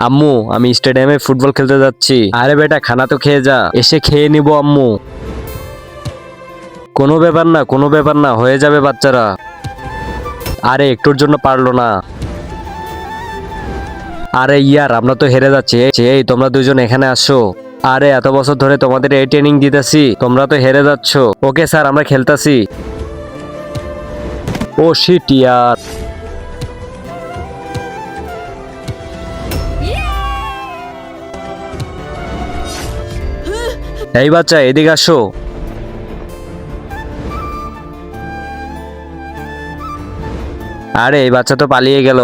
আম্মু আমি স্টেডিয়ামে ফুটবল খেলতে যাচ্ছি। আরে বেটা খানা তো খেয়ে যা, এসে খেয়ে নিব আম্মু। কোনো ব্যাপার না, কোনো ব্যাপার না, হয়ে যাবে বাচ্চারা। আরে একটুর জন্য পারলো না। আরে ইয়ার আমরা তো হেরে যাচ্ছি। এই তোমরা দুজন এখানে আসো। আরে এত বছর ধরে তোমাদের এই ট্রেনিং দিতেছি, তোমরা তো হেরে যাচ্ছ। ওকে স্যার আমরা খেলতাছি। ও শিট ইয়ার। এই বাচ্চা এদিকে আসো। আরে এই বাচ্চা তো পালিয়ে গেল।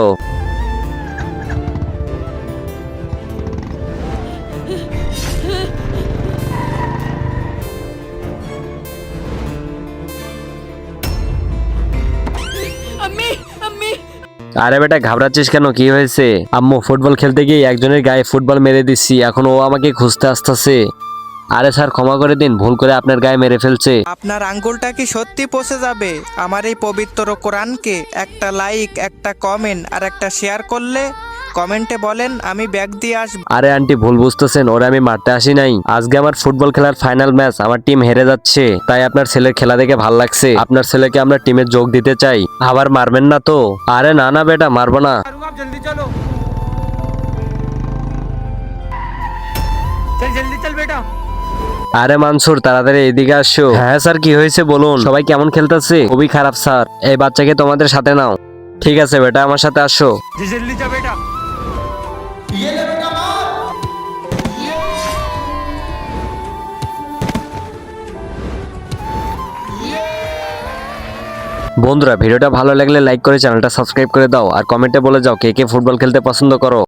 আরে বেটা ঘাবড়াচ্ছিস কেন, কি হয়েছে? আম্মু ফুটবল খেলতে গিয়ে একজনের গায়ে ফুটবল মেরে দিচ্ছি, এখন ও আমাকে খুঁজতে আসতেছে। আরে স্যার ক্ষমা করে দিন, ভুল করে আপনার গায়ে মেরে ফেলছে। আপনার আঙ্গুলটা কি সত্যি পচে যাবে আমার এই পবিত্র কোরআনকে? একটা লাইক, একটা কমেন্ট আর একটা শেয়ার করলে কমেন্টে বলেন আমি ব্যাগ দিয়ে আসবো। আরে আন্টি ভুল বুঝতেছেন, ওরে আমি মারতে আসি নাই। আজকে আমার ফুটবল খেলার ফাইনাল ম্যাচ, আমার টিম হেরে যাচ্ছে, তাই আপনার ছেলের খেলা দেখে ভাল লাগছে, আপনার ছেলেকে আমরা টিমে যোগ দিতে চাই। আবার মারবেন না তো? আরে না না বেটা মারবো না। जल्दी चलो, चल जल्दी चल बेटा। আরে মানসুর তাড়াতাড়ি এদিকে আসো। হ্যাঁ স্যার কি হয়েছে বলুন। সবাই কেমন খেলতেছে? খুবই খারাপ স্যার। এই বাচ্চাকে তোমাদের সাথে নাও। ঠিক আছে বেটা আমার সাথে আসো। जी जल्दी जा बेटा। বন্ধুরা ভিডিওটা ভালো লাগলে লাইক করে চ্যানেলটা সাবস্ক্রাইব করে দাও, আর কমেন্টে বলে যাও কে কে ফুটবল খেলতে পছন্দ করো।